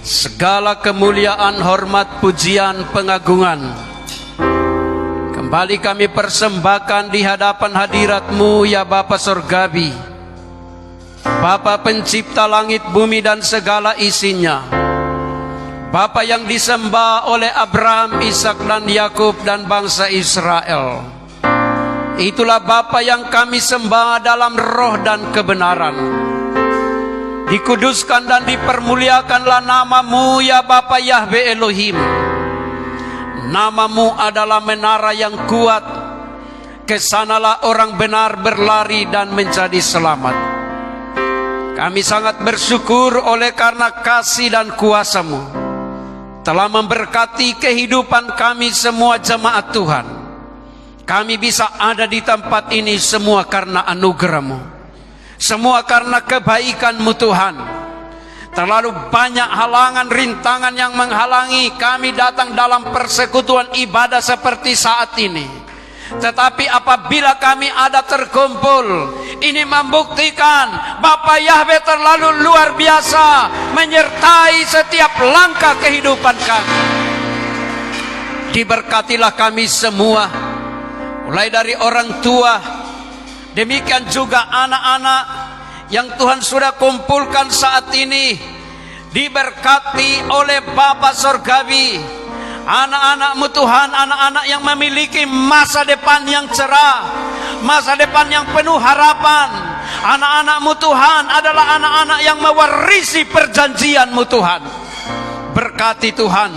Segala kemuliaan, hormat, pujian, pengagungan kembali kami persembahkan di hadapan hadirat-Mu ya Bapa Surgawi, Bapa pencipta langit, bumi dan segala isinya, Bapa yang disembah oleh Abraham, Ishak dan Yakub dan bangsa Israel. Itulah Bapa yang kami sembah dalam roh dan kebenaran. Dikuduskan dan dipermuliakanlah nama-Mu ya Bapa Yahweh Elohim. Nama-Mu adalah menara yang kuat. Kesanalah orang benar berlari dan menjadi selamat. Kami sangat bersyukur oleh karena kasih dan kuasa-Mu telah memberkati kehidupan kami semua jemaat Tuhan. Kami bisa ada di tempat ini semua karena anugerah-Mu, semua karena kebaikan-Mu Tuhan. Terlalu banyak halangan, rintangan yang menghalangi kami datang dalam persekutuan ibadah seperti saat ini. Tetapi apabila kami ada terkumpul, ini membuktikan Bapa Yahweh terlalu luar biasa menyertai setiap langkah kehidupan kami. Diberkatilah kami semua, mulai dari orang tua, demikian juga anak-anak yang Tuhan sudah kumpulkan saat ini. Diberkati oleh Bapa Surgawi, anak-anak-Mu Tuhan, anak-anak yang memiliki masa depan yang cerah, masa depan yang penuh harapan. Anak-anak-Mu Tuhan adalah anak-anak yang mewarisi perjanjian-Mu Tuhan. Berkati Tuhan.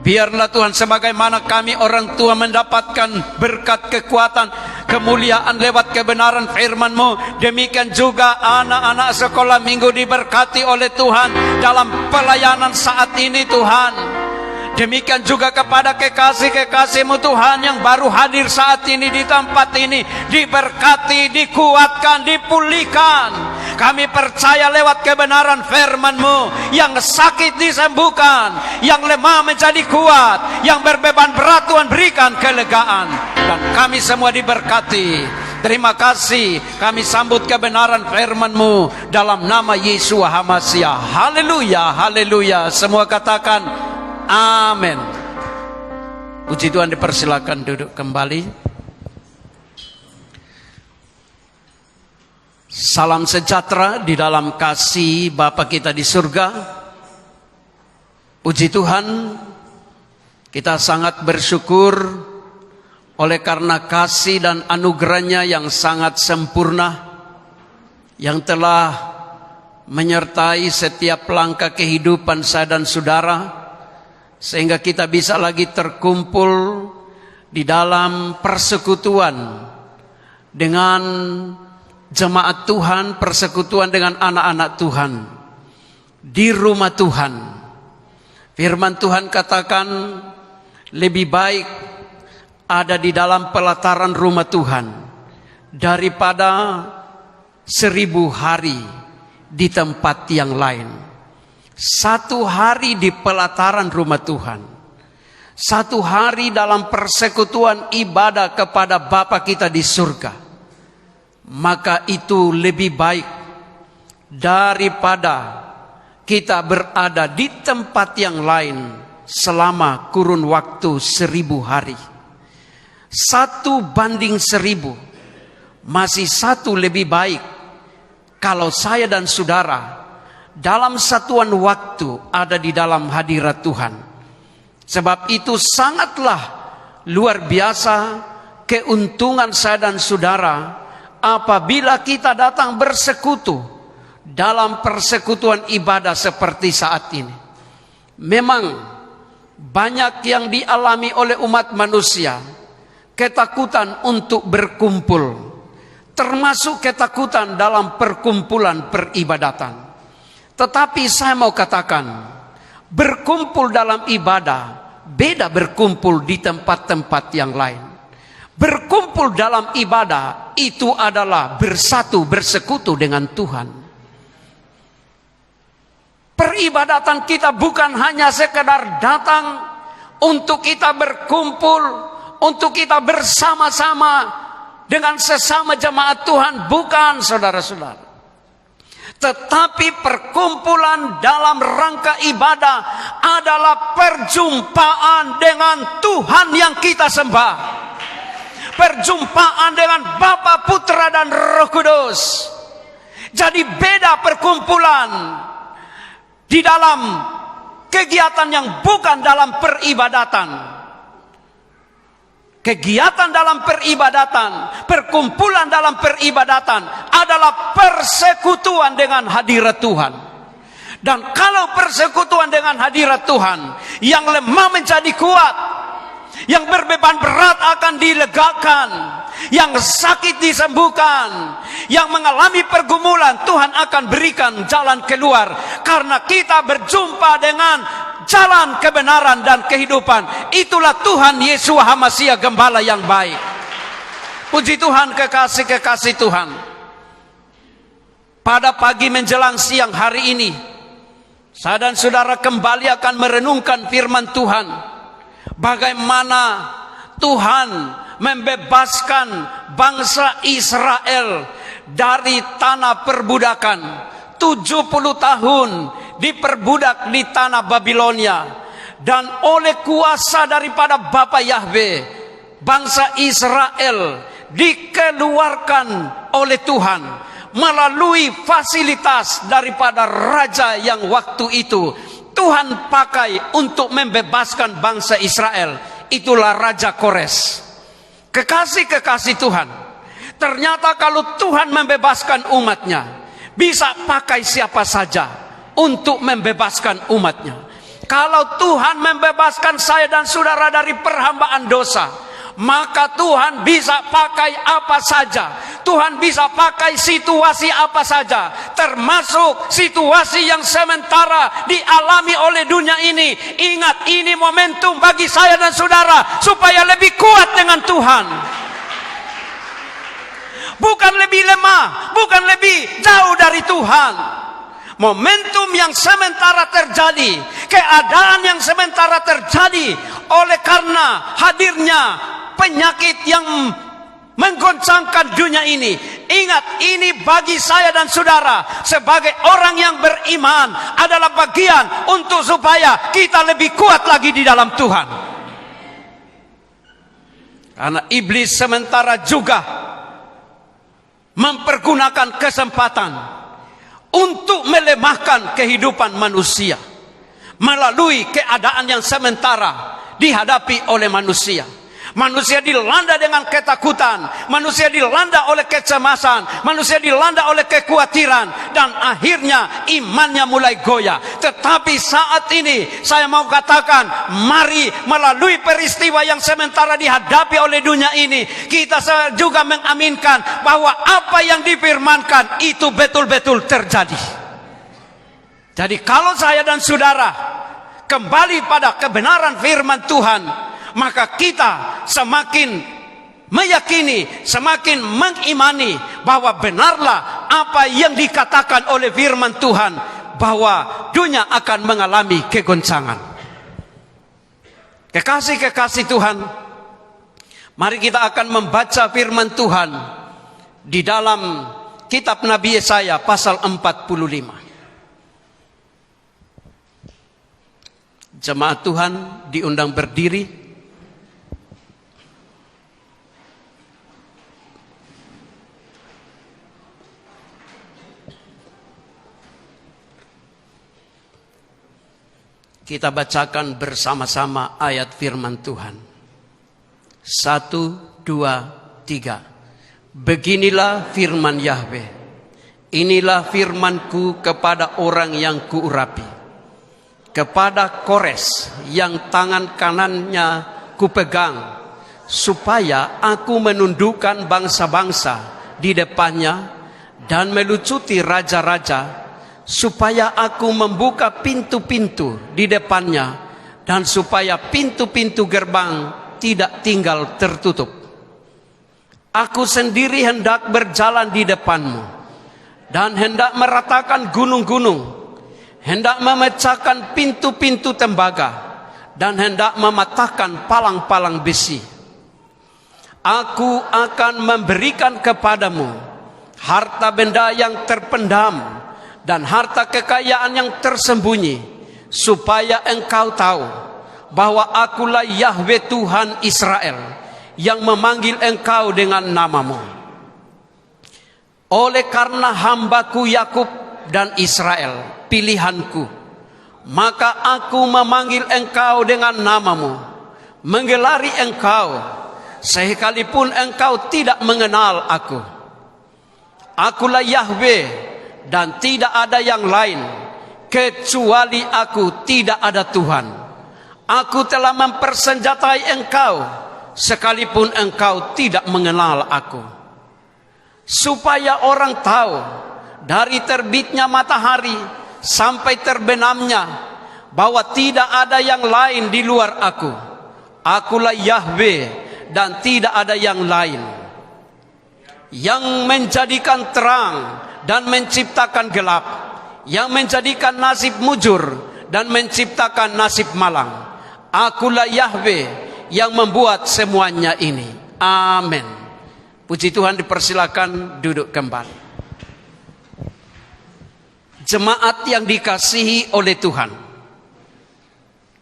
Biarlah Tuhan, sebagaimana kami orang tua mendapatkan berkat, kekuatan, kemuliaan lewat kebenaran firman-Mu, demikian juga anak-anak sekolah minggu diberkati oleh Tuhan dalam pelayanan saat ini Tuhan. Demikian juga kepada kekasih-kekasih-Mu Tuhan yang baru hadir saat ini di tempat ini, diberkati, dikuatkan, dipulihkan. Kami percaya lewat kebenaran firman-Mu, yang sakit disembuhkan, yang lemah menjadi kuat, yang berbeban berat Tuhan berikan kelegaan, dan kami semua diberkati. Terima kasih, kami sambut kebenaran firman-Mu dalam nama Yesus HaMasiah. Haleluya, haleluya. Semua katakan amin. Puji Tuhan, dipersilakan duduk kembali. Salam sejahtera di dalam kasih Bapa kita di surga. Puji Tuhan, kita sangat bersyukur oleh karena kasih dan anugerah-Nya yang sangat sempurna, yang telah menyertai setiap langkah kehidupan saya dan saudara, sehingga kita bisa lagi terkumpul di dalam persekutuan dengan jemaat Tuhan, persekutuan dengan anak-anak Tuhan di rumah Tuhan. Firman Tuhan katakan, lebih baik ada di dalam pelataran rumah Tuhan daripada 1000 hari di tempat yang lain. 1 hari di pelataran rumah Tuhan, 1 hari dalam persekutuan ibadah kepada Bapa kita di surga, maka itu lebih baik daripada kita berada di tempat yang lain selama kurun waktu 1000 hari. 1 banding 1000, masih 1 lebih baik kalau saya dan saudara dalam satuan waktu ada di dalam hadirat Tuhan. Sebab itu sangatlah luar biasa keuntungan saya dan saudara apabila kita datang bersekutu dalam persekutuan ibadah seperti saat ini. Memang banyak yang dialami oleh umat manusia, ketakutan untuk berkumpul, termasuk ketakutan dalam perkumpulan peribadatan. Tetapi saya mau katakan, berkumpul dalam ibadah beda berkumpul di tempat-tempat yang lain. Berkumpul dalam ibadah itu adalah bersatu, bersekutu dengan Tuhan. Peribadatan kita bukan hanya sekedar datang untuk kita berkumpul, untuk kita bersama-sama dengan sesama jemaat Tuhan. Bukan, saudara-saudara. Tetapi perkumpulan dalam rangka ibadah adalah perjumpaan dengan Tuhan yang kita sembah. Perjumpaan dengan Bapa, Putra, dan Roh Kudus. Jadi beda perkumpulan di dalam kegiatan yang bukan dalam peribadatan. Kegiatan dalam peribadatan, perkumpulan dalam peribadatan adalah persekutuan dengan hadirat Tuhan. Dan kalau persekutuan dengan hadirat Tuhan, yang lemah menjadi kuat, yang berbeban berat akan dilegakan, yang sakit disembuhkan, yang mengalami pergumulan, Tuhan akan berikan jalan keluar. Karena kita berjumpa dengan jalan kebenaran dan kehidupan. Itulah Tuhan Yesus HaMasiah, Gembala yang baik. Puji Tuhan, kekasih-kekasih Tuhan. Pada pagi menjelang siang hari ini, saya dan saudara kembali akan merenungkan firman Tuhan. Bagaimana Tuhan membebaskan bangsa Israel dari tanah perbudakan. 70 tahun diperbudak di tanah Babilonia. Dan oleh kuasa daripada Bapa Yahweh, bangsa Israel dikeluarkan oleh Tuhan melalui fasilitas daripada raja yang waktu itu Tuhan pakai untuk membebaskan bangsa Israel. Itulah Raja Kores. Kekasih-kekasih Tuhan, ternyata kalau Tuhan membebaskan umatnya, bisa pakai siapa saja untuk membebaskan umatnya. Kalau Tuhan membebaskan saya dan saudara dari perhambaan dosa, maka Tuhan bisa pakai apa saja. Tuhan bisa pakai situasi apa saja, termasuk situasi yang sementara dialami oleh dunia ini. Ingat, ini momentum bagi saya dan saudara supaya lebih kuat dengan Tuhan. Bukan lebih lemah, bukan lebih jauh dari Tuhan. Momentum yang sementara terjadi, keadaan yang sementara terjadi oleh karena hadirnya penyakit yang menggoncangkan dunia ini. Ingat, ini bagi saya dan saudara sebagai orang yang beriman adalah bagian untuk supaya kita lebih kuat lagi di dalam Tuhan. Karena iblis sementara juga mempergunakan kesempatan untuk melemahkan kehidupan manusia melalui keadaan yang sementara dihadapi oleh manusia. Manusia dilanda dengan ketakutan, manusia dilanda oleh kecemasan, manusia dilanda oleh kekhawatiran, dan akhirnya imannya mulai goyah. Tetapi saat ini saya mau katakan, mari melalui peristiwa yang sementara dihadapi oleh dunia ini, kita juga mengaminkan bahwa apa yang difirmankan itu betul-betul terjadi. Jadi kalau saya dan saudara kembali pada kebenaran firman Tuhan, maka kita semakin meyakini, semakin mengimani bahwa benarlah apa yang dikatakan oleh firman Tuhan, bahwa dunia akan mengalami kegoncangan. Kekasih-kekasih Tuhan, mari kita akan membaca firman Tuhan di dalam kitab Nabi Yesaya pasal 45. Jemaat Tuhan diundang berdiri. Kita bacakan bersama-sama ayat firman Tuhan. 1, 2, 3. Beginilah firman Yahweh. Inilah firmanku kepada orang yang kuurapi, kepada Kores yang tangan kanannya kupegang, supaya aku menundukkan bangsa-bangsa di depannya dan melucuti raja-raja, supaya aku membuka pintu-pintu di depannya, dan supaya pintu-pintu gerbang tidak tinggal tertutup. Aku sendiri hendak berjalan di depanmu, dan hendak meratakan gunung-gunung, hendak memecahkan pintu-pintu tembaga, dan hendak mematahkan palang-palang besi. Aku akan memberikan kepadamu harta benda yang terpendam, dan harta kekayaan yang tersembunyi, supaya engkau tahu bahwa akulah Yahweh Tuhan Israel, yang memanggil engkau dengan namamu. Oleh karena hambaku Yakub dan Israel, pilihanku, maka aku memanggil engkau dengan namamu, menggelari engkau, sekalipun engkau tidak mengenal aku. Akulah Yahweh, dan tidak ada yang lain. Kecuali aku tidak ada Tuhan. Aku telah mempersenjatai engkau, sekalipun engkau tidak mengenal aku. Supaya orang tahu, dari terbitnya matahari sampai terbenamnya, bahwa tidak ada yang lain di luar aku. Akulah Yahweh, dan tidak ada yang lain. Yang menjadikan terang dan menciptakan gelap, yang menjadikan nasib mujur dan menciptakan nasib malang. Akulah Yahweh yang membuat semuanya ini. Amin. Puji Tuhan, dipersilakan duduk kembali. Jemaat yang dikasihi oleh Tuhan,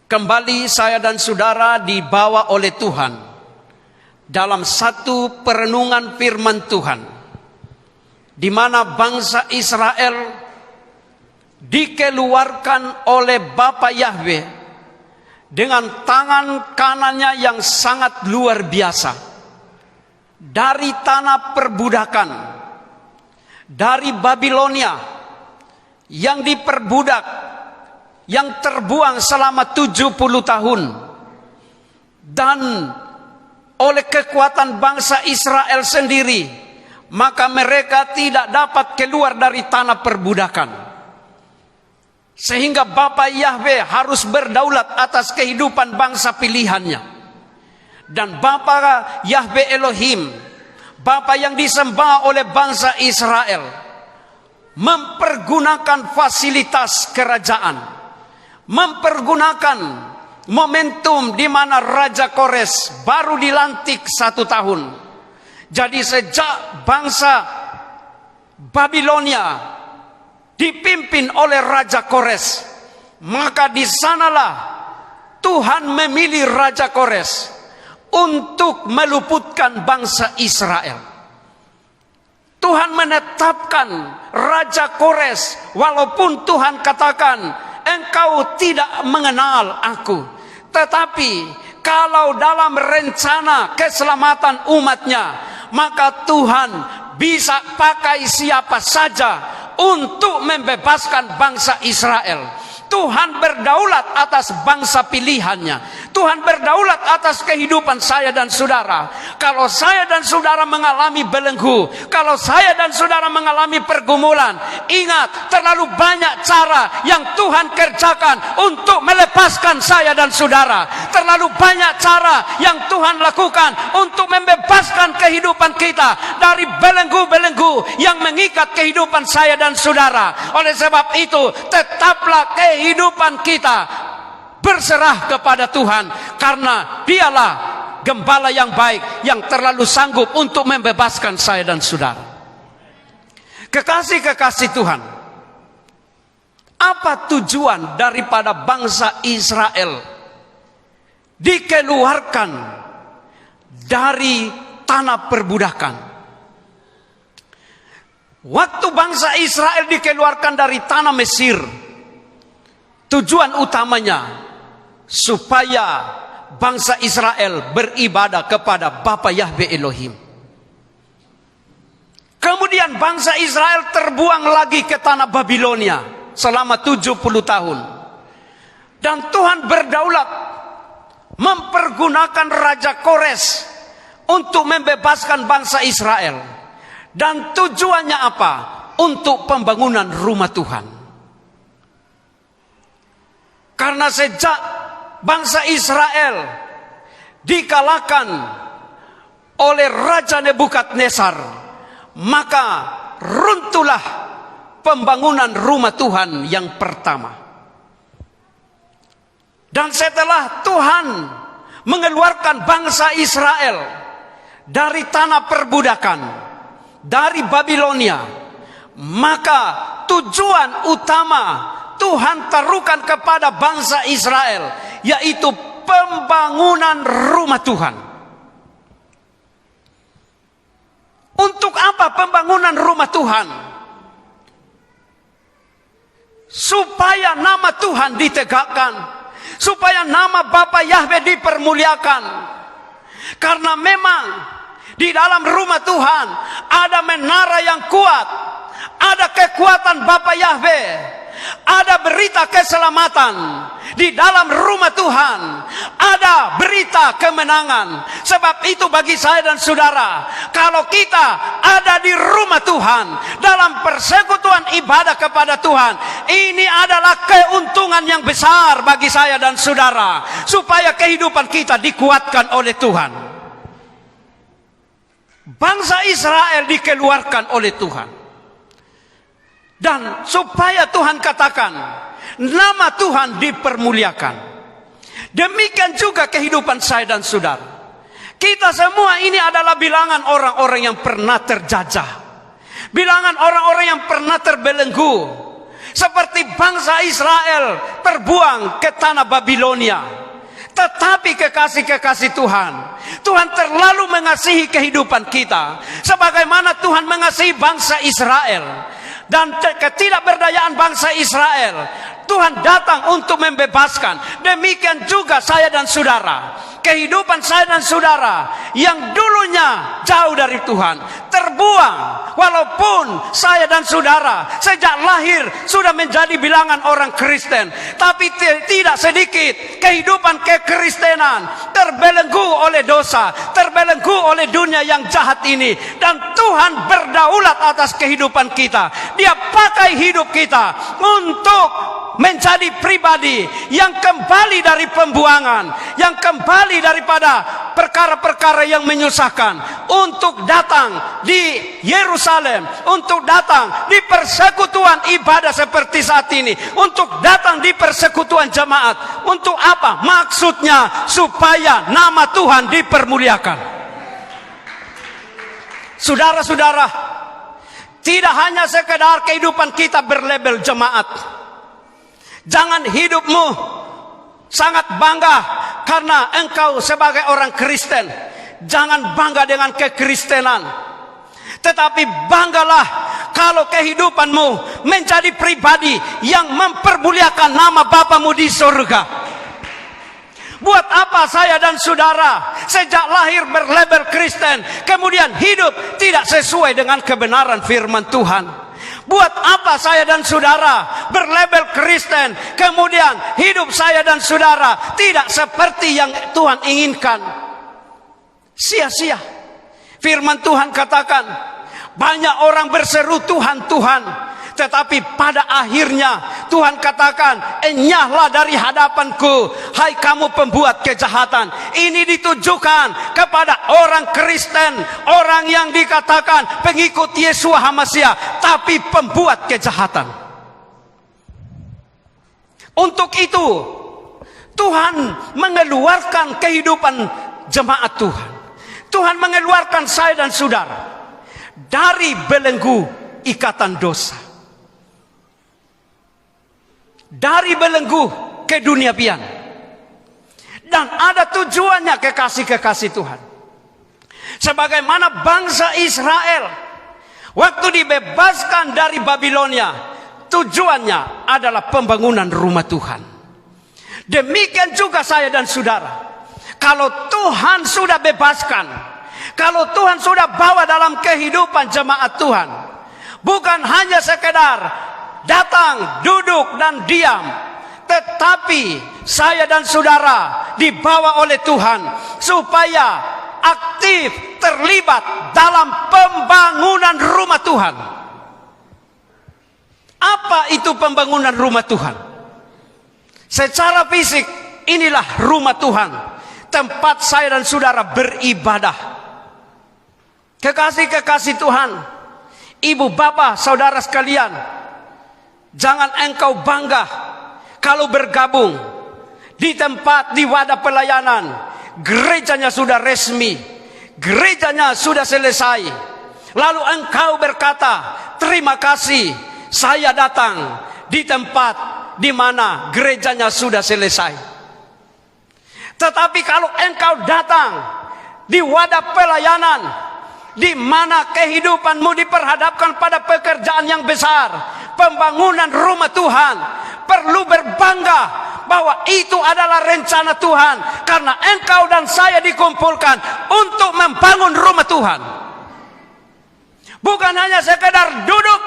kembali saya dan saudara dibawa oleh Tuhan dalam satu perenungan firman Tuhan, di mana bangsa Israel dikeluarkan oleh Bapa Yahweh dengan tangan kanannya yang sangat luar biasa dari tanah perbudakan, dari Babilonia yang diperbudak, yang terbuang selama 70 tahun. Dan oleh kekuatan bangsa Israel sendiri, maka mereka tidak dapat keluar dari tanah perbudakan. Sehingga Bapa Yahweh harus berdaulat atas kehidupan bangsa pilihannya. Dan Bapa Yahweh Elohim, Bapa yang disembah oleh bangsa Israel, mempergunakan fasilitas kerajaan, mempergunakan momentum di mana Raja Kores baru dilantik 1 tahun. Jadi sejak bangsa Babilonia dipimpin oleh Raja Kores, maka di sanalah Tuhan memilih Raja Kores untuk meluputkan bangsa Israel. Tuhan menetapkan Raja Kores, walaupun Tuhan katakan, engkau tidak mengenal aku. Tetapi kalau dalam rencana keselamatan umatnya, maka Tuhan bisa pakai siapa saja untuk membebaskan bangsa Israel. Tuhan berdaulat atas bangsa pilihannya. Tuhan berdaulat atas kehidupan saya dan saudara. Kalau saya dan saudara mengalami belenggu, kalau saya dan saudara mengalami pergumulan, ingat, terlalu banyak cara yang Tuhan kerjakan untuk melepaskan saya dan saudara. Terlalu banyak cara yang Tuhan lakukan untuk membebaskan kehidupan kita dari belenggu-belenggu yang mengikat kehidupan saya dan saudara. Oleh sebab itu, tetaplah kehidupan kita berserah kepada Tuhan, karena Dialah gembala yang baik yang terlalu sanggup untuk membebaskan saya dan saudara. Kekasih-kekasih Tuhan, apa tujuan daripada bangsa Israel dikeluarkan dari tanah perbudakan? Waktu bangsa Israel dikeluarkan dari tanah Mesir, tujuan utamanya supaya bangsa Israel beribadah kepada Bapa Yahweh Elohim. Kemudian bangsa Israel terbuang lagi ke tanah Babilonia selama 70 tahun. Dan Tuhan berdaulat mempergunakan Raja Kores untuk membebaskan bangsa Israel. Dan tujuannya apa? Untuk pembangunan rumah Tuhan. Karena sejak bangsa Israel dikalahkan oleh Raja Nebukadnezar, maka runtuhlah pembangunan rumah Tuhan yang pertama. Dan setelah Tuhan mengeluarkan bangsa Israel dari tanah perbudakan, dari Babilonia, maka tujuan utama Tuhan taruhkan kepada bangsa Israel, yaitu pembangunan rumah Tuhan. Untuk apa pembangunan rumah Tuhan? Supaya nama Tuhan ditegakkan, supaya nama Bapa Yahweh dipermuliakan. Karena memang di dalam rumah Tuhan ada menara yang kuat, ada kekuatan Bapa Yahweh, ada berita keselamatan. Di dalam rumah Tuhan ada berita kemenangan. Sebab itu bagi saya dan saudara, kalau kita ada di rumah Tuhan dalam persekutuan ibadah kepada Tuhan, ini adalah keuntungan yang besar bagi saya dan saudara, supaya kehidupan kita dikuatkan oleh Tuhan. Bangsa Israel dikeluarkan oleh Tuhan, dan supaya Tuhan katakan nama Tuhan dipermuliakan. Demikian juga kehidupan saya dan saudara. Kita semua ini adalah bilangan orang-orang yang pernah terjajah, bilangan orang-orang yang pernah terbelenggu, seperti bangsa Israel terbuang ke tanah Babilonia. Tetapi kekasih-kekasih Tuhan, Tuhan terlalu mengasihi kehidupan kita, sebagaimana Tuhan mengasihi bangsa Israel. Dan ketidakberdayaan bangsa Israel, Tuhan datang untuk membebaskan. Demikian juga saya dan saudara. Kehidupan saya dan saudara yang dulunya jauh dari Tuhan, terbuang. Walaupun saya dan saudara sejak lahir sudah menjadi bilangan orang Kristen, tapi tidak sedikit kehidupan kekristenan terbelenggu oleh dosa, terbelenggu oleh dunia yang jahat ini. Dan Tuhan berdaulat atas kehidupan kita. Dia pakai hidup kita untuk menjadi pribadi yang kembali dari pembuangan, yang kembali daripada perkara-perkara yang menyusahkan, untuk datang di Yerusalem, untuk datang di persekutuan ibadah seperti saat ini, untuk datang di persekutuan jemaat. Untuk apa? Maksudnya supaya nama Tuhan dipermuliakan. Saudara-saudara, tidak hanya sekedar kehidupan kita berlabel jemaat. Jangan hidupmu sangat bangga karena engkau sebagai orang Kristen. Jangan bangga dengan kekristenan, tetapi banggalah kalau kehidupanmu menjadi pribadi yang mempermuliakan nama Bapamu di surga. Buat apa saya dan saudara sejak lahir berlabel Kristen, kemudian hidup tidak sesuai dengan kebenaran firman Tuhan? Buat apa saya dan saudara berlabel Kristen, kemudian hidup saya dan saudara tidak seperti yang Tuhan inginkan? Sia-sia. Firman Tuhan katakan, banyak orang berseru Tuhan, Tuhan, tetapi pada akhirnya Tuhan katakan, enyahlah dari hadapanku, hai kamu pembuat kejahatan. Ini ditujukan kepada orang Kristen, orang yang dikatakan pengikut Yesus HaMasiah, tapi pembuat kejahatan. Untuk itu Tuhan mengeluarkan kehidupan jemaat Tuhan. Tuhan mengeluarkan saya dan saudara dari belenggu ikatan dosa, dari belenggu keduniawian. Dan ada tujuannya, kekasih-kekasih Tuhan. Sebagaimana bangsa Israel waktu dibebaskan dari Babilonia, tujuannya adalah pembangunan rumah Tuhan. Demikian juga saya dan saudara. Kalau Tuhan sudah bebaskan, kalau Tuhan sudah bawa dalam kehidupan jemaat Tuhan, bukan hanya sekedar datang, duduk dan diam, tetapi saya dan saudara dibawa oleh Tuhan supaya aktif terlibat dalam pembangunan rumah Tuhan. Apa itu pembangunan rumah Tuhan? Secara fisik, inilah rumah Tuhan, tempat saya dan saudara beribadah. Kekasih-kekasih Tuhan, ibu, bapak, saudara sekalian, jangan engkau bangga kalau bergabung di tempat, di wadah pelayanan. Gerejanya sudah resmi, gerejanya sudah selesai, lalu engkau berkata, terima kasih, saya datang di tempat di mana gerejanya sudah selesai. Tetapi kalau engkau datang di wadah pelayanan, di mana kehidupanmu diperhadapkan pada pekerjaan yang besar, pembangunan rumah Tuhan, perlu berbangga bahwa itu adalah rencana Tuhan, karena engkau dan saya dikumpulkan untuk membangun rumah Tuhan. Bukan hanya sekedar duduk.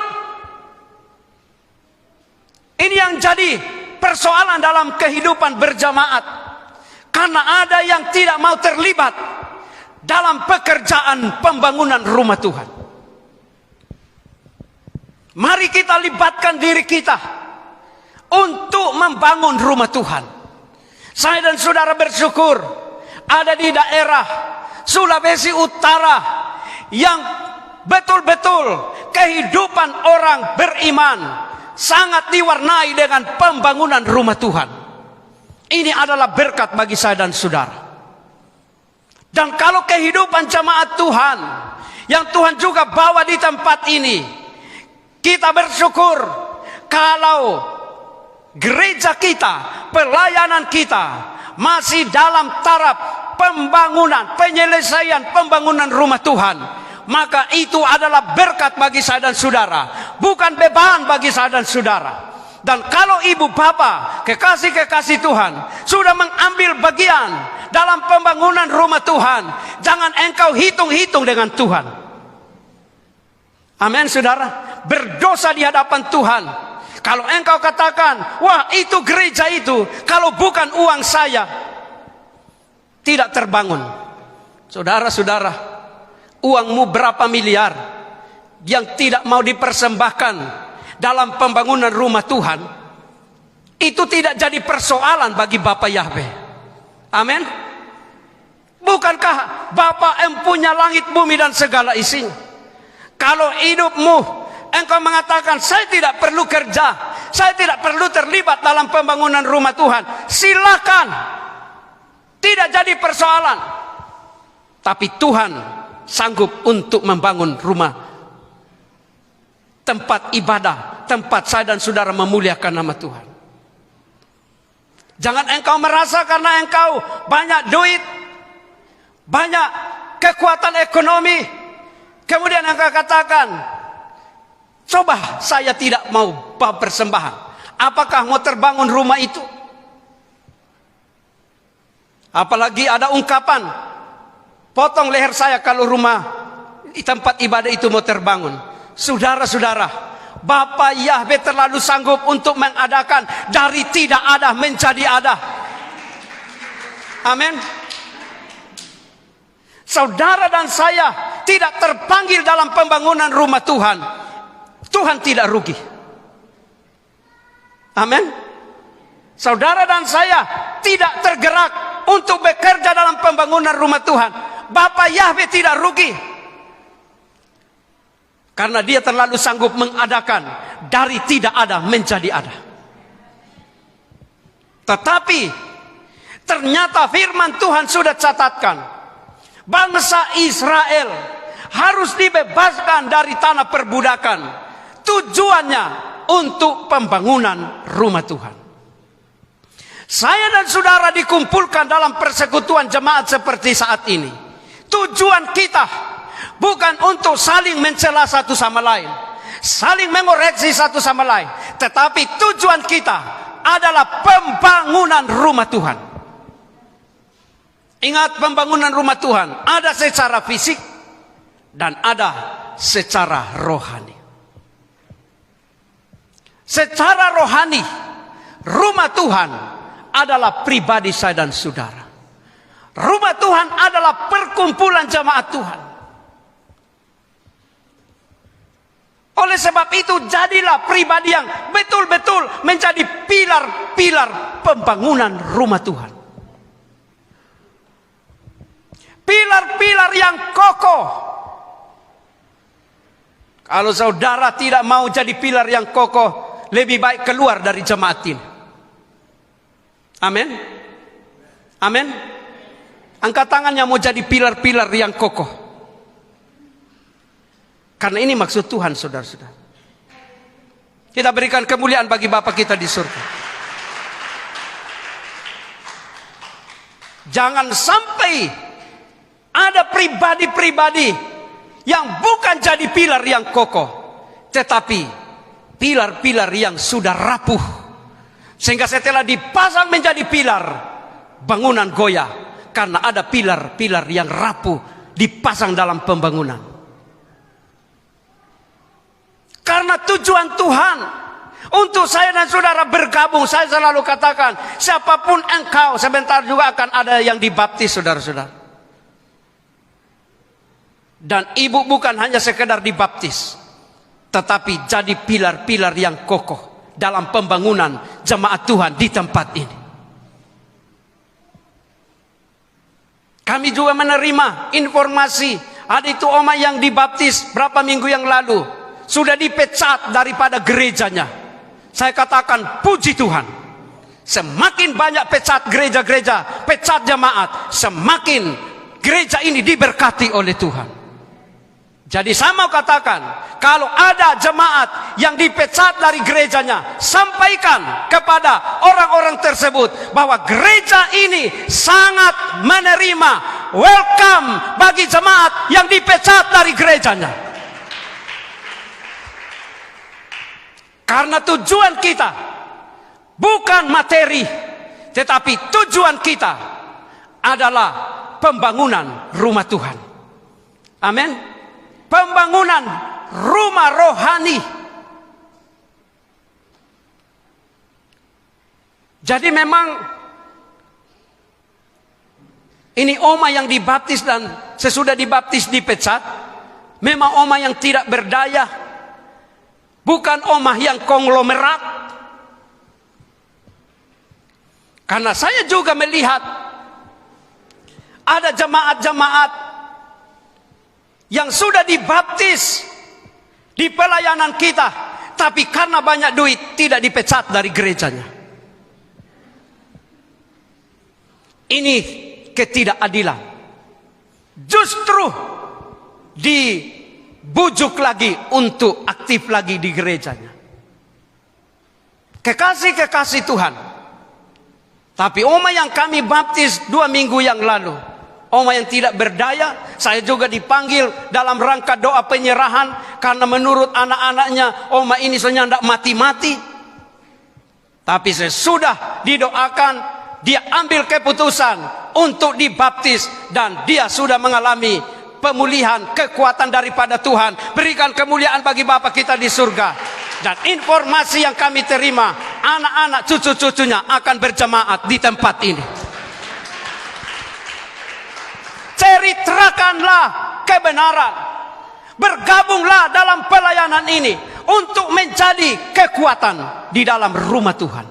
Ini yang jadi persoalan dalam kehidupan berjamaat, karena ada yang tidak mau terlibat dalam pekerjaan pembangunan rumah Tuhan. Mari kita libatkan diri kita untuk membangun rumah Tuhan. Saya dan saudara bersyukur ada di daerah Sulawesi Utara yang betul-betul kehidupan orang beriman sangat diwarnai dengan pembangunan rumah Tuhan. Ini adalah berkat bagi saya dan saudara. Dan kalau kehidupan jemaat Tuhan yang Tuhan juga bawa di tempat ini, kita bersyukur kalau gereja kita, pelayanan kita masih dalam taraf pembangunan, penyelesaian pembangunan rumah Tuhan, maka itu adalah berkat bagi saya dan saudara, bukan beban bagi saya dan saudara. Dan kalau ibu bapa, kekasih-kekasih Tuhan, sudah mengambil bagian dalam pembangunan rumah Tuhan, jangan engkau hitung-hitung dengan Tuhan. Amin, saudara. Berdosa di hadapan Tuhan kalau engkau katakan, wah itu gereja itu, kalau bukan uang saya, tidak terbangun. Saudara-saudara, uangmu berapa miliar yang tidak mau dipersembahkan dalam pembangunan rumah Tuhan, itu tidak jadi persoalan bagi Bapa Yahweh. Amin. Bukankah Bapa empunya langit, bumi dan segala isinya? Kalau hidupmu engkau mengatakan, saya tidak perlu kerja, saya tidak perlu terlibat dalam pembangunan rumah Tuhan, silakan, tidak jadi persoalan. Tapi Tuhan sanggup untuk membangun rumah, tempat ibadah, tempat saya dan saudara memuliakan nama Tuhan. Jangan engkau merasa karena engkau banyak duit, banyak kekuatan ekonomi, kemudian engkau katakan, coba saya tidak mau bawa persembahan. Apakah mau terbangun rumah itu? Apalagi ada ungkapan, potong leher saya kalau rumah di tempat ibadah itu mau terbangun. Saudara-saudara, Bapa Yahweh terlalu sanggup untuk mengadakan dari tidak ada menjadi ada. Amin. Saudara dan saya tidak terpanggil dalam pembangunan rumah Tuhan, Tuhan tidak rugi. Amin. Saudara dan saya tidak tergerak untuk bekerja dalam pembangunan rumah Tuhan, Bapa Yahweh tidak rugi. Karena dia terlalu sanggup mengadakan dari tidak ada menjadi ada. Tetapi ternyata firman Tuhan sudah catatkan, bangsa Israel harus dibebaskan dari tanah perbudakan. Tujuannya untuk pembangunan rumah Tuhan. Saya dan saudara dikumpulkan dalam persekutuan jemaat seperti saat ini. Tujuan kita bukan untuk saling mencela satu sama lain, saling mengoreksi satu sama lain, tetapi tujuan kita adalah pembangunan rumah Tuhan. Ingat, pembangunan rumah Tuhan ada secara fisik dan ada secara rohani. Secara rohani, rumah Tuhan adalah pribadi saya dan saudara. Rumah Tuhan adalah perkumpulan jemaat Tuhan. Oleh sebab itu, jadilah pribadi yang betul-betul menjadi pilar-pilar pembangunan rumah Tuhan. Pilar-pilar yang kokoh. Kalau saudara tidak mau jadi pilar yang kokoh, lebih baik keluar dari jemaat ini. Amin. Amin. Angkat tangannya mau jadi pilar-pilar yang kokoh. Karena ini maksud Tuhan, saudara-saudara. Kita berikan kemuliaan bagi Bapa kita di surga. Jangan sampai ada pribadi-pribadi yang bukan jadi pilar yang kokoh, tetapi pilar-pilar yang sudah rapuh, sehingga setelah dipasang menjadi pilar, bangunan goyah karena ada pilar-pilar yang rapuh dipasang dalam pembangunan. Karena tujuan Tuhan untuk saya dan saudara bergabung, saya selalu katakan, siapapun engkau, sebentar juga akan ada yang dibaptis, saudara-saudara. Dan ibu bukan hanya sekedar dibaptis, tetapi jadi pilar-pilar yang kokoh dalam pembangunan jemaat Tuhan di tempat ini. Kami juga menerima informasi, ada itu oma yang dibaptis berapa minggu yang lalu, sudah dipecat daripada gerejanya. Saya katakan puji Tuhan. Semakin banyak pecat gereja-gereja, pecat jemaat, semakin gereja ini diberkati oleh Tuhan. Jadi saya mau katakan, kalau ada jemaat yang dipecat dari gerejanya, sampaikan kepada orang-orang tersebut bahwa gereja ini sangat menerima, welcome bagi jemaat yang dipecat dari gerejanya. Karena tujuan kita bukan materi, tetapi tujuan kita adalah pembangunan rumah Tuhan. Amin. Pembangunan rumah rohani. Jadi memang ini oma yang dibaptis dan sesudah dibaptis dipecat, memang oma yang tidak berdaya. Bukan omah yang konglomerat. Karena saya juga melihat ada jemaat-jemaat yang sudah dibaptis di pelayanan kita, tapi karena banyak duit tidak dipecat dari gerejanya. Ini ketidakadilan. Justru dibujuk lagi untuk aktif lagi di gerejanya. Kekasih-kekasih Tuhan. Tapi oma yang kami baptis 2 minggu yang lalu, oma yang tidak berdaya, saya juga dipanggil dalam rangka doa penyerahan. Karena menurut anak-anaknya, oma ini soalnya tidak mati-mati. Tapi sesudah didoakan, dia ambil keputusan untuk dibaptis. Dan dia sudah mengalami pemulihan, kekuatan daripada Tuhan. Berikan kemuliaan bagi Bapa kita di surga. Dan informasi yang kami terima, anak-anak cucu-cucunya akan berjemaat di tempat ini. Ceritakanlah kebenaran. Bergabunglah dalam pelayanan ini untuk menjadi kekuatan di dalam rumah Tuhan.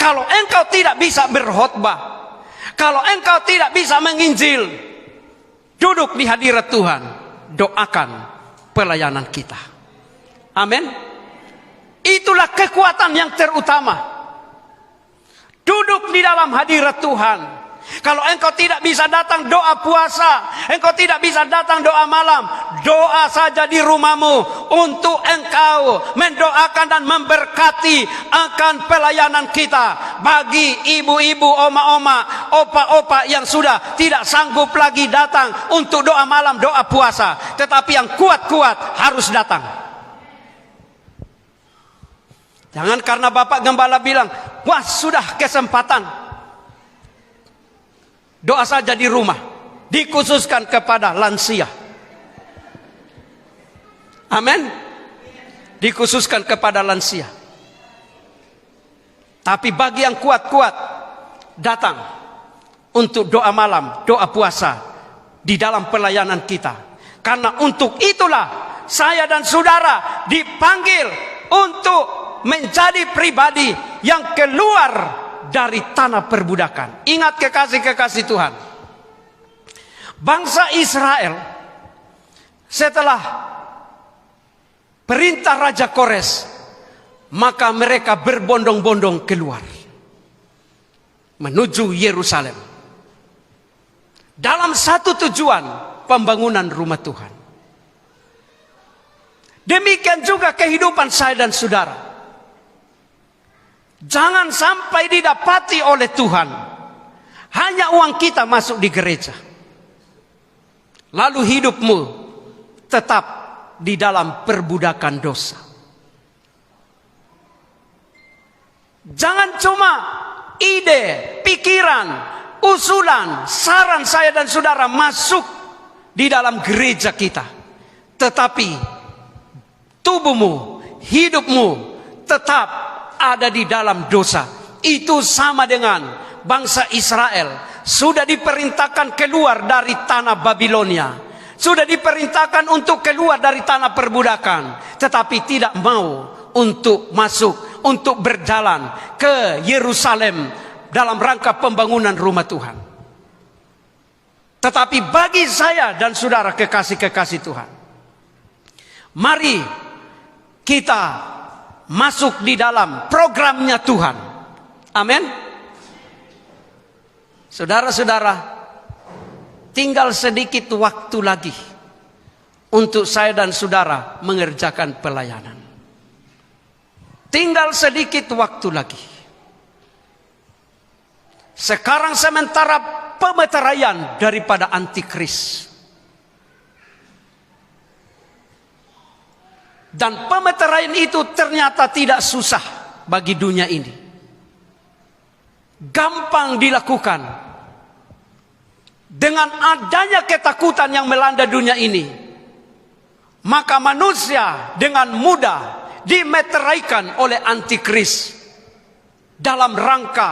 Kalau engkau tidak bisa berkhotbah, kalau engkau tidak bisa menginjil, duduk di hadirat Tuhan, doakan pelayanan kita. Amin. Itulah kekuatan yang terutama. Duduk di dalam hadirat Tuhan. Kalau engkau tidak bisa datang doa puasa, engkau tidak bisa datang doa malam, doa saja di rumahmu untuk engkau mendoakan dan memberkati akan pelayanan kita. Bagi ibu-ibu, oma-oma, opa-opa yang sudah tidak sanggup lagi datang untuk doa malam, doa puasa, tetapi yang kuat-kuat harus datang. Jangan karena Bapak Gembala bilang, wah sudah kesempatan, doa saja di rumah, dikhususkan kepada lansia. Amin. Dikhususkan kepada lansia. Tapi bagi yang kuat-kuat, datang untuk doa malam, doa puasa di dalam pelayanan kita. Karena untuk itulah saya dan saudara dipanggil untuk menjadi pribadi yang keluar dari tanah perbudakan. Ingat kekasih-kekasih Tuhan, bangsa Israel setelah perintah Raja Kores, maka mereka berbondong-bondong keluar menuju Yerusalem dalam satu tujuan, pembangunan rumah Tuhan. Demikian juga kehidupan saya dan saudara. Jangan sampai didapati oleh Tuhan hanya uang kita masuk di gereja, lalu hidupmu tetap di dalam perbudakan dosa. Jangan cuma ide, pikiran, usulan, saran saya dan saudara masuk di dalam gereja kita, tetapi tubuhmu, hidupmu tetap ada di dalam dosa. Itu sama dengan bangsa Israel sudah diperintahkan keluar dari tanah Babilonia, sudah diperintahkan untuk keluar dari tanah perbudakan, tetapi tidak mau untuk masuk, untuk berjalan ke Yerusalem dalam rangka pembangunan rumah Tuhan. Tetapi bagi saya dan saudara kekasih-kekasih Tuhan, mari kita masuk di dalam programnya Tuhan. Amin. Saudara-saudara, tinggal sedikit waktu lagi untuk saya dan saudara mengerjakan pelayanan. Tinggal sedikit waktu lagi. Sekarang sementara pemeteraian daripada antikris. Dan pemeteraian itu ternyata tidak susah bagi dunia ini. Gampang dilakukan. Dengan adanya ketakutan yang melanda dunia ini, maka manusia dengan mudah dimeteraikan oleh antikris dalam rangka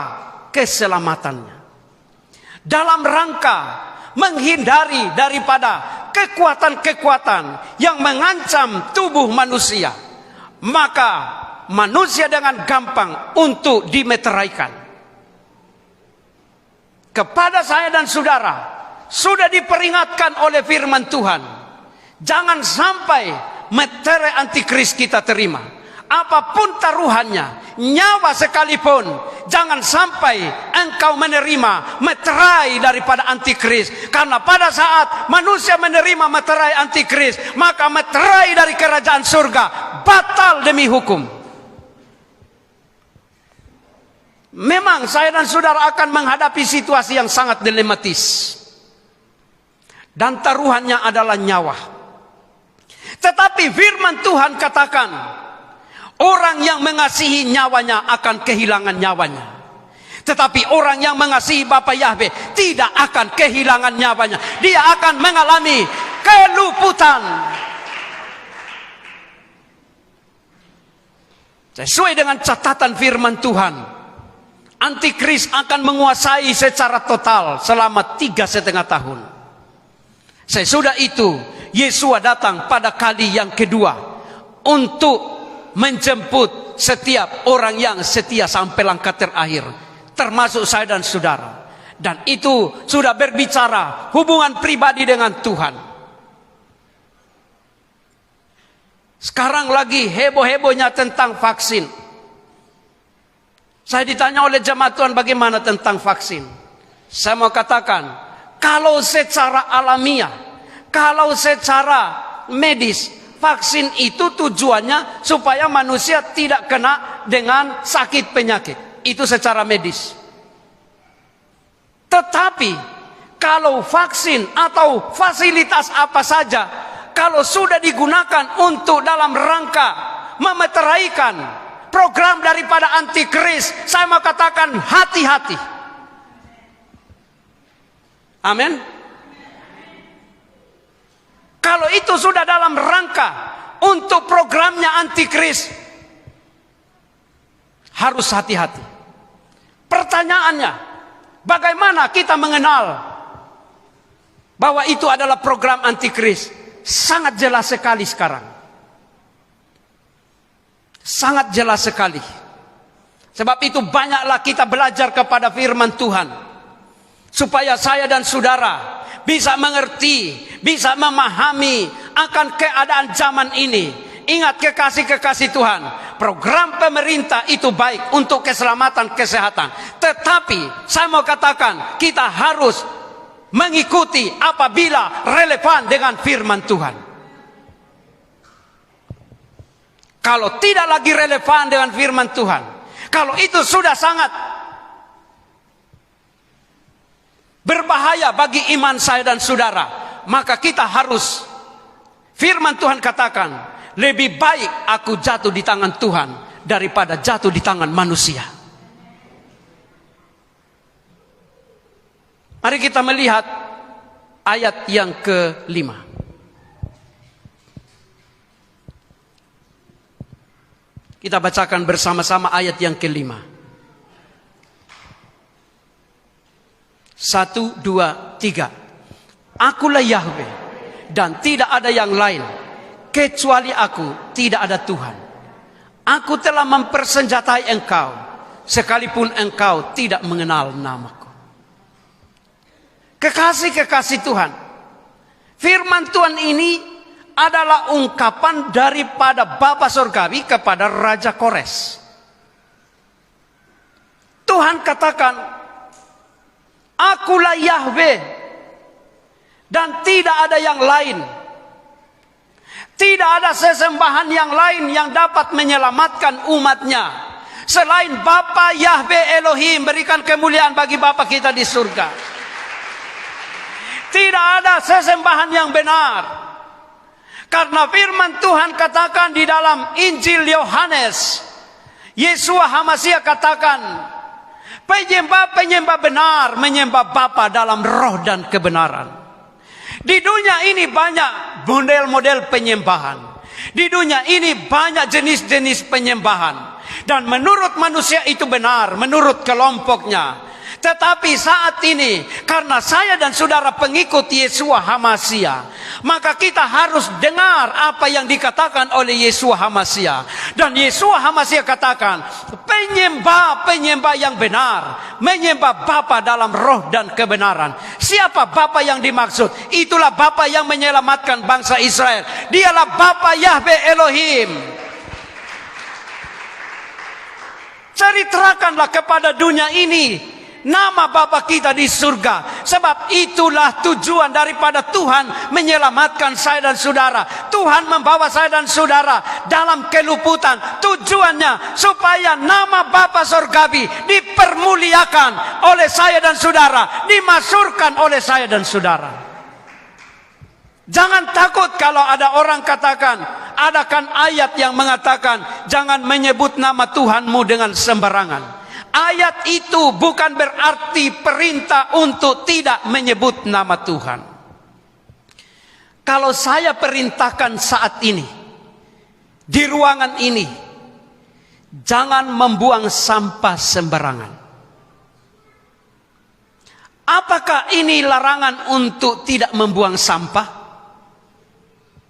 keselamatannya, dalam rangka menghindari daripada kekuatan-kekuatan yang mengancam tubuh manusia. Maka manusia dengan gampang untuk dimeteraikan. Kepada saya dan saudara sudah diperingatkan oleh firman Tuhan, jangan sampai meterai antikris kita terima. Apapun taruhannya, nyawa sekalipun, jangan sampai engkau menerima meterai daripada antikris. Karena pada saat manusia menerima meterai antikris, maka meterai dari kerajaan surga batal demi hukum. Memang saya dan saudara akan menghadapi situasi yang sangat dilematis, dan taruhannya adalah nyawa. Tetapi firman Tuhan katakan, orang yang mengasihi nyawanya akan kehilangan nyawanya. Tetapi orang yang mengasihi Bapa Yahweh tidak akan kehilangan nyawanya. Dia akan mengalami keluputan. Sesuai dengan catatan firman Tuhan, antikris akan menguasai secara total selama 3,5 tahun. Sesudah itu, Yesua datang pada kali yang kedua untuk menjemput setiap orang yang setia sampai langkah terakhir, termasuk saya dan saudara. Dan itu sudah berbicara hubungan pribadi dengan Tuhan. Sekarang lagi heboh-hebohnya tentang vaksin. Saya ditanya oleh jemaat Tuhan bagaimana tentang vaksin. Saya mau katakan, kalau secara alamiah, kalau secara medis, vaksin itu tujuannya supaya manusia tidak kena dengan sakit penyakit. Itu secara medis. Tetapi kalau vaksin atau fasilitas apa saja, kalau sudah digunakan untuk dalam rangka memeteraikan program daripada antikris, saya mau katakan hati-hati. Amin. Kalau itu sudah dalam rangka untuk programnya antikris, harus hati-hati. Pertanyaannya, bagaimana kita mengenal bahwa itu adalah program antikris? Sangat jelas sekali sekarang. Sangat jelas sekali. Sebab itu banyaklah kita belajar kepada firman Tuhan, supaya saya dan saudara bisa mengerti, bisa memahami akan keadaan zaman ini. Ingat kekasih-kekasih Tuhan, program pemerintah itu baik untuk keselamatan kesehatan. Tetapi saya mau katakan, kita harus mengikuti apabila relevan dengan firman Tuhan. Kalau tidak lagi relevan dengan firman Tuhan, kalau itu sudah sangat berbahaya bagi iman saya dan saudara, maka kita harus, firman Tuhan katakan, lebih baik aku jatuh di tangan Tuhan daripada jatuh di tangan manusia. Mari kita melihat ayat yang ke-5. Kita bacakan bersama-sama ayat yang ke-5. 1, 2, 3. Akulah Yahweh, dan tidak ada yang lain. Kecuali aku, tidak ada Tuhan. Aku telah mempersenjatai engkau, sekalipun engkau tidak mengenal namaku. Kekasih-kekasih Tuhan, firman Tuhan ini adalah ungkapan daripada Bapa Surgawi kepada Raja Kores. Tuhan katakan, akulah Yahweh, dan tidak ada yang lain. Tidak ada sesembahan yang lain yang dapat menyelamatkan umatnya selain Bapa Yahweh Elohim. Berikan kemuliaan bagi Bapa kita di surga. Tidak ada sesembahan yang benar. Karena firman Tuhan katakan di dalam Injil Yohanes, Yesua HaMasiah katakan, penyembah-penyembah benar menyembah Bapa dalam roh dan kebenaran. Di dunia ini banyak model-model penyembahan. Di dunia ini banyak jenis-jenis penyembahan. Dan menurut manusia itu benar, menurut kelompoknya. Tetapi saat ini, karena saya dan saudara pengikut Yesua HaMasiah, maka kita harus dengar apa yang dikatakan oleh Yesua HaMasiah. Dan Yesua HaMasiah katakan, penyembah-penyembah yang benar menyembah Bapa dalam roh dan kebenaran. Siapa Bapa yang dimaksud? Itulah Bapa yang menyelamatkan bangsa Israel. Dialah Bapa Yahweh Elohim. Ceritakanlah kepada dunia ini nama Bapa kita di surga. Sebab itulah tujuan daripada Tuhan menyelamatkan saya dan saudara. Tuhan membawa saya dan saudara dalam keluputan. Tujuannya supaya nama Bapa Surgawi dipermuliakan oleh saya dan saudara, dimasyhurkan oleh saya dan saudara. Jangan takut kalau ada orang katakan, adakan ayat yang mengatakan jangan menyebut nama Tuhanmu dengan sembarangan. Ayat itu bukan berarti perintah untuk tidak menyebut nama Tuhan. Kalau saya perintahkan saat ini, di ruangan ini, jangan membuang sampah sembarangan. Apakah ini larangan untuk tidak membuang sampah?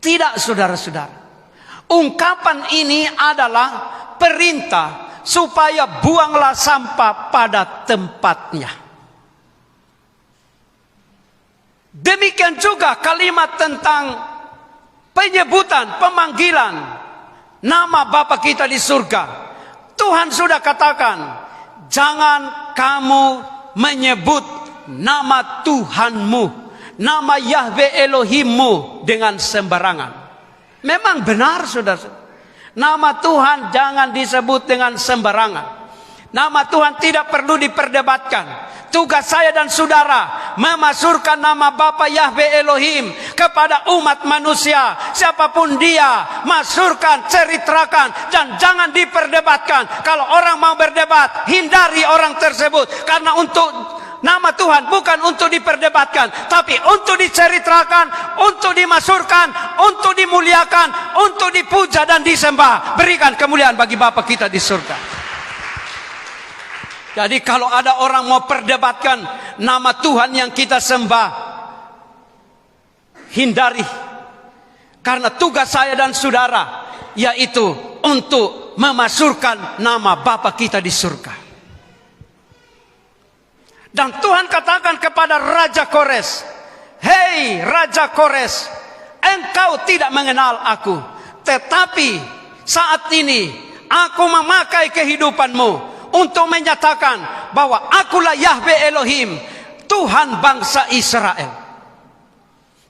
Tidak, saudara-saudara. Ungkapan ini adalah perintah supaya buanglah sampah pada tempatnya. Demikian juga kalimat tentang penyebutan, pemanggilan nama Bapa kita di surga. Tuhan sudah katakan, jangan kamu menyebut nama Tuhanmu, nama Yahweh Elohimmu dengan sembarangan. Memang benar, saudara. Nama Tuhan jangan disebut dengan sembarangan. Nama Tuhan tidak perlu diperdebatkan. Tugas saya dan saudara memasyhurkan nama Bapa Yahweh Elohim kepada umat manusia. Siapapun dia, masyhurkan, ceritakan, dan jangan diperdebatkan. Kalau orang mau berdebat, hindari orang tersebut. Karena untuk nama Tuhan bukan untuk diperdebatkan, tapi untuk diceritakan, untuk dimasyhurkan, untuk dimuliakan, untuk dipuja dan disembah. Berikan kemuliaan bagi Bapa kita di surga. Jadi kalau ada orang mau perdebatkan nama Tuhan yang kita sembah, hindari. Karena tugas saya dan saudara yaitu untuk memasyhurkan nama Bapa kita di surga. Dan Tuhan katakan kepada Raja Kores, hei Raja Kores, engkau tidak mengenal aku. Tetapi saat ini aku memakai kehidupanmu untuk menyatakan bahwa akulah Yahweh Elohim, Tuhan bangsa Israel.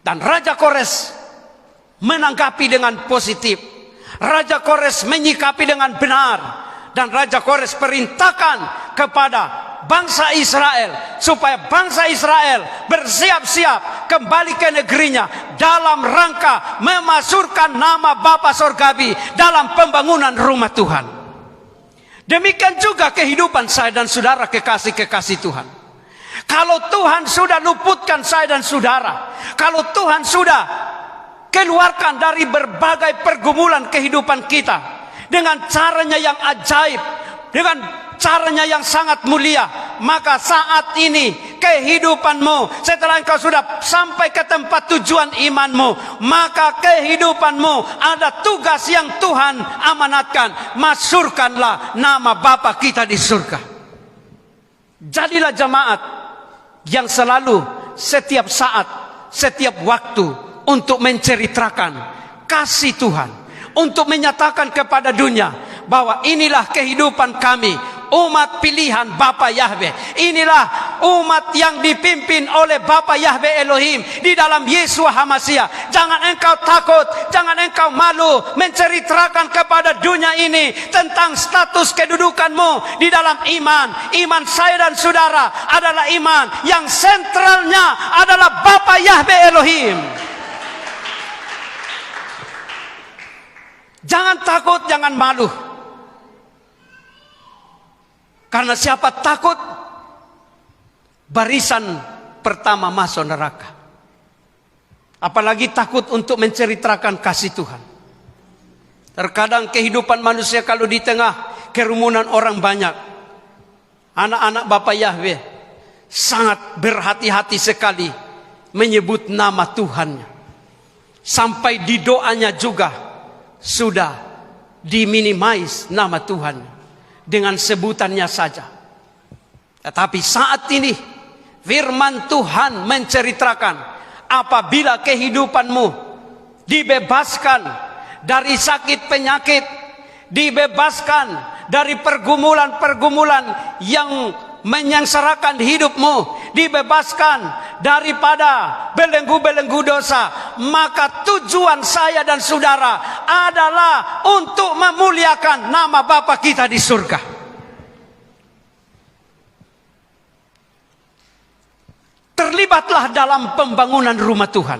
Dan Raja Kores menanggapi dengan positif. Raja Kores menyikapi dengan benar, dan Raja Kores perintahkan kepada bangsa Israel supaya bangsa Israel bersiap-siap kembali ke negerinya dalam rangka memasukkan nama Bapa Sorgawi dalam pembangunan rumah Tuhan. Demikian juga kehidupan saya dan saudara kekasih-kekasih Tuhan. Kalau Tuhan sudah luputkan saya dan saudara, kalau Tuhan sudah keluarkan dari berbagai pergumulan kehidupan kita dengan caranya yang ajaib, dengan caranya yang sangat mulia, maka saat ini kehidupanmu setelah engkau sudah sampai ke tempat tujuan imanmu, maka kehidupanmu ada tugas yang Tuhan amanatkan. Masyurkanlah nama Bapa kita di surga. Jadilah jemaat yang selalu setiap saat, setiap waktu untuk menceritakan kasih Tuhan, untuk menyatakan kepada dunia bahwa inilah kehidupan kami, umat pilihan Bapa Yahweh. Inilah umat yang dipimpin oleh Bapa Yahweh Elohim di dalam Yesua HaMasiah. Jangan engkau takut, jangan engkau malu menceritakan kepada dunia ini tentang status kedudukanmu di dalam iman. Iman saya dan saudara adalah iman yang sentralnya adalah Bapa Yahweh Elohim. Jangan takut, jangan malu. Karena siapa takut, barisan pertama masuk neraka. Apalagi takut untuk menceritakan kasih Tuhan. Terkadang kehidupan manusia kalau di tengah kerumunan orang banyak, anak-anak Bapa Yahweh sangat berhati-hati sekali menyebut nama Tuhannya. Sampai di doanya juga sudah diminimais nama Tuhan dengan sebutannya saja. Tetapi saat ini firman Tuhan menceritakan, apabila kehidupanmu dibebaskan dari sakit penyakit, dibebaskan dari pergumulan-pergumulan yang menyengsarakan hidupmu, dibebaskan daripada belenggu-belenggu dosa, maka tujuan saya dan saudara adalah untuk memuliakan nama Bapa kita di surga. Terlibatlah dalam pembangunan rumah Tuhan.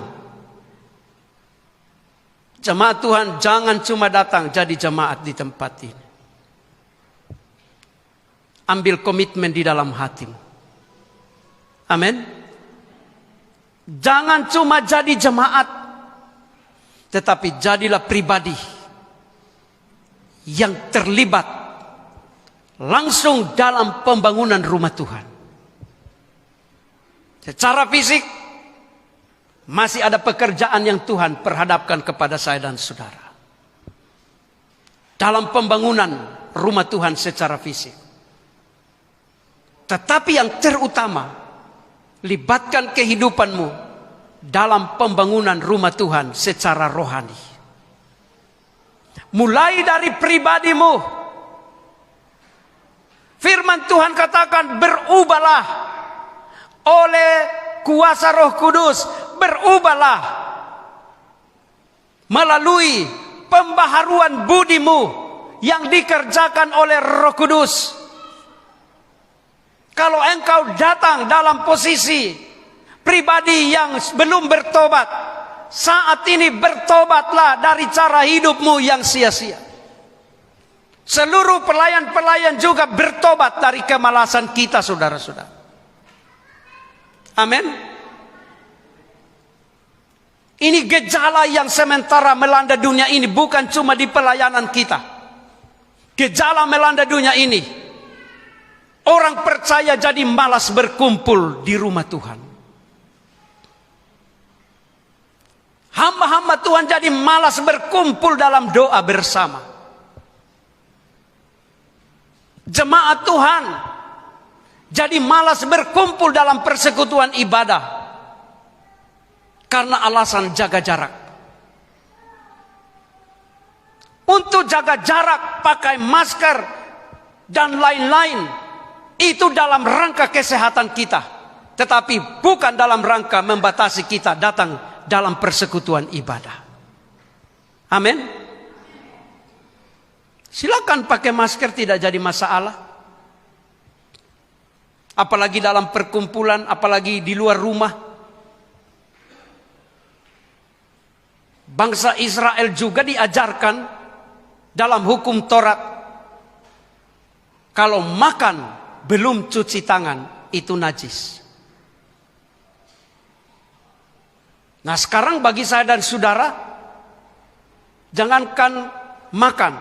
Jemaat Tuhan, jangan cuma datang jadi jemaat di tempat ini. Ambil komitmen di dalam hatimu. Amin. Jangan cuma jadi jemaat, tetapi jadilah pribadi yang terlibat langsung dalam pembangunan rumah Tuhan. Secara fisik masih ada pekerjaan yang Tuhan perhadapkan kepada saya dan saudara dalam pembangunan rumah Tuhan secara fisik. Tetapi yang terutama, libatkan kehidupanmu dalam pembangunan rumah Tuhan secara rohani. Mulai dari pribadimu. Firman Tuhan katakan, berubahlah oleh kuasa Roh Kudus. Berubahlah melalui pembaharuan budimu yang dikerjakan oleh Roh Kudus. Kalau engkau datang dalam posisi pribadi yang belum bertobat, saat ini bertobatlah dari cara hidupmu yang sia-sia. Seluruh pelayan-pelayan juga bertobat dari kemalasan kita, saudara-saudara. Amin. Ini gejala yang sementara melanda dunia ini, bukan cuma di pelayanan kita. Gejala melanda dunia ini. Orang percaya jadi malas berkumpul di rumah Tuhan. Hamba-hamba Tuhan jadi malas berkumpul dalam doa bersama. Jemaat Tuhan jadi malas berkumpul dalam persekutuan ibadah karena alasan jaga jarak. Untuk jaga jarak, pakai masker dan lain-lain, itu dalam rangka kesehatan kita, tetapi bukan dalam rangka membatasi kita datang dalam persekutuan ibadah. Amin. Silakan pakai masker, tidak jadi masalah. Apalagi dalam perkumpulan, apalagi di luar rumah. Bangsa Israel juga diajarkan dalam hukum Taurat, kalau makan belum cuci tangan itu najis. Nah sekarang bagi saya dan saudara, jangankan makan,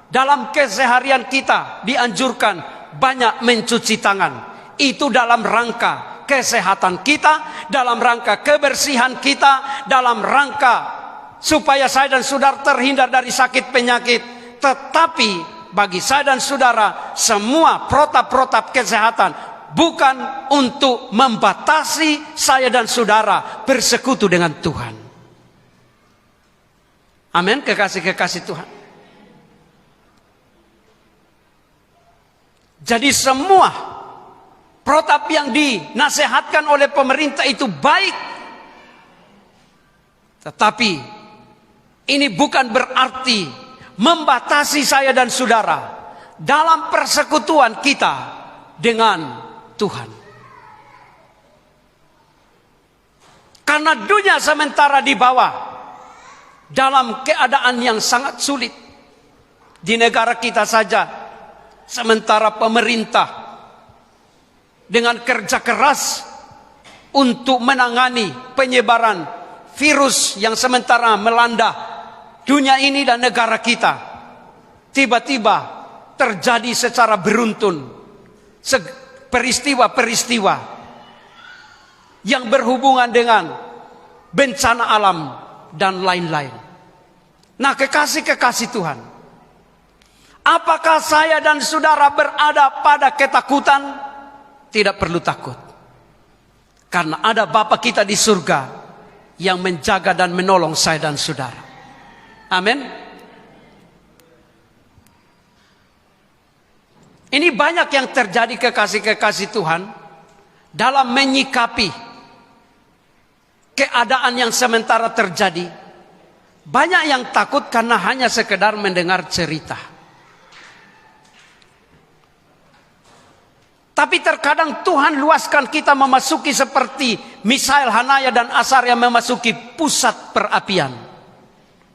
dalam keseharian kita dianjurkan banyak mencuci tangan. Itu dalam rangka kesehatan kita, dalam rangka kebersihan kita, dalam rangka supaya saya dan saudara terhindar dari sakit penyakit. Tetapi bagi saya dan saudara, semua protap-protap kesehatan bukan untuk membatasi saya dan saudara bersekutu dengan Tuhan. Amin, kekasih-kekasih Tuhan. Jadi semua protap yang dinasihatkan oleh pemerintah itu baik. Tetapi ini bukan berarti membatasi saya dan saudara dalam persekutuan kita dengan Tuhan. Karena dunia sementara di bawah dalam keadaan yang sangat sulit. Di negara kita saja, sementara pemerintah dengan kerja keras untuk menangani penyebaran virus yang sementara melanda dunia ini dan negara kita, tiba-tiba terjadi secara beruntun peristiwa-peristiwa yang berhubungan dengan bencana alam dan lain-lain. Nah, kekasih-kekasih Tuhan, apakah saya dan saudara berada pada ketakutan? Tidak perlu takut, karena ada Bapa kita di surga yang menjaga dan menolong saya dan saudara. Amin. Ini banyak yang terjadi, kekasih-kekasih Tuhan, dalam menyikapi keadaan yang sementara terjadi. Banyak yang takut karena hanya sekedar mendengar cerita. Tapi terkadang Tuhan luaskan kita memasuki seperti Misael, Hanaya dan Asaria memasuki pusat perapian,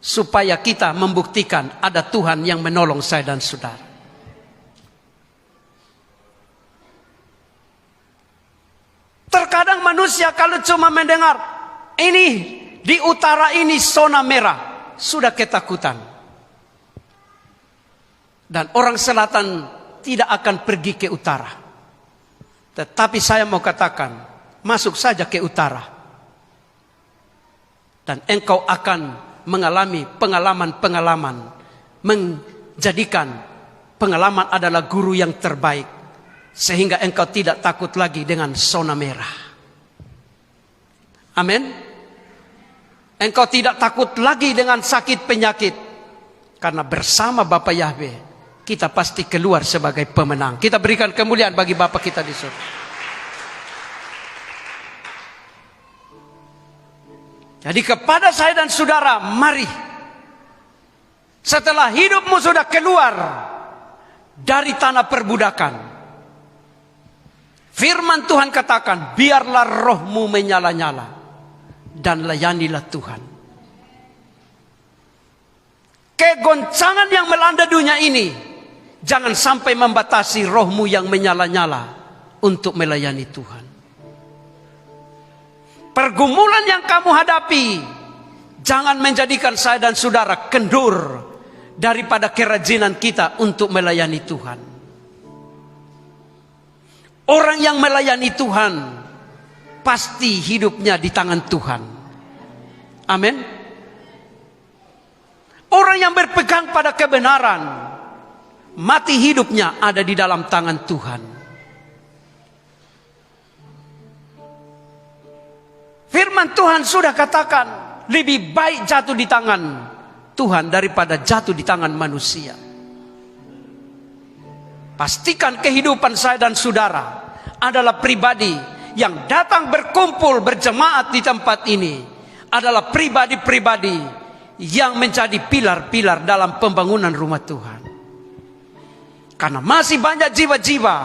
supaya kita membuktikan ada Tuhan yang menolong saya dan saudara. Terkadang manusia kalau cuma mendengar ini di utara ini zona merah, sudah ketakutan. Dan orang selatan tidak akan pergi ke utara. Tetapi saya mau katakan, masuk saja ke utara. Dan engkau akan mengalami pengalaman-pengalaman, menjadikan pengalaman adalah guru yang terbaik. Sehingga engkau tidak takut lagi dengan zona merah. Amin. Engkau tidak takut lagi dengan sakit penyakit. Karena bersama Bapa Yahweh, kita pasti keluar sebagai pemenang. Kita berikan kemuliaan bagi Bapa kita di surga. Jadi kepada saya dan saudara, mari. Setelah hidupmu sudah keluar dari tanah perbudakan, firman Tuhan katakan, biarlah rohmu menyala-nyala dan layanilah Tuhan. Kegoncangan yang melanda dunia ini jangan sampai membatasi rohmu yang menyala-nyala untuk melayani Tuhan. Pergumulan yang kamu hadapi jangan menjadikan saya dan saudara kendur daripada kerajinan kita untuk melayani Tuhan. Orang yang melayani Tuhan pasti hidupnya di tangan Tuhan. Amin. Orang yang berpegang pada kebenaran, mati hidupnya ada di dalam tangan Tuhan. Firman Tuhan sudah katakan, lebih baik jatuh di tangan Tuhan daripada jatuh di tangan manusia. Pastikan kehidupan saya dan saudara adalah pribadi yang datang berkumpul berjemaat di tempat ini adalah pribadi-pribadi yang menjadi pilar-pilar dalam pembangunan rumah Tuhan. Karena masih banyak jiwa-jiwa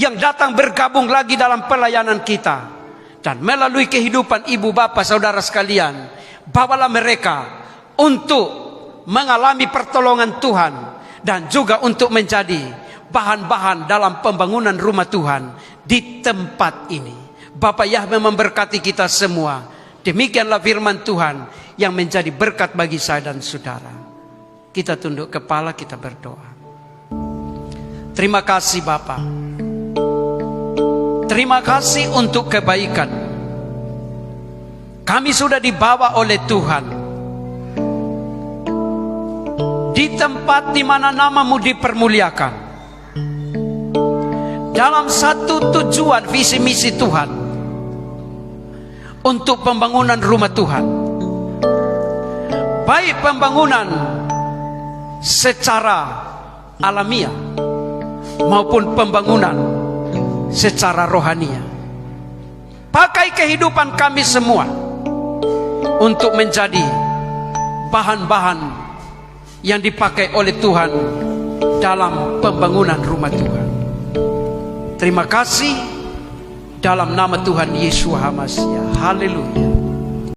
yang datang bergabung lagi dalam pelayanan kita. Dan melalui kehidupan ibu bapak saudara sekalian, bawalah mereka untuk mengalami pertolongan Tuhan. Dan juga untuk menjadi bahan-bahan dalam pembangunan rumah Tuhan di tempat ini. Bapa Yahweh memberkati kita semua. Demikianlah firman Tuhan yang menjadi berkat bagi saya dan saudara. Kita tunduk kepala, kita berdoa. Terima kasih Bapa. Terima kasih untuk kebaikan. Kami sudah dibawa oleh Tuhan di tempat di mana nama-Mu dipermuliakan. Dalam satu tujuan visi misi Tuhan untuk pembangunan rumah Tuhan. Baik pembangunan secara alamiah maupun pembangunan secara rohania. Pakai kehidupan kami semua untuk menjadi bahan-bahan yang dipakai oleh Tuhan dalam pembangunan rumah Tuhan. Terima kasih dalam nama Tuhan Yesus HaMashiach. Haleluya.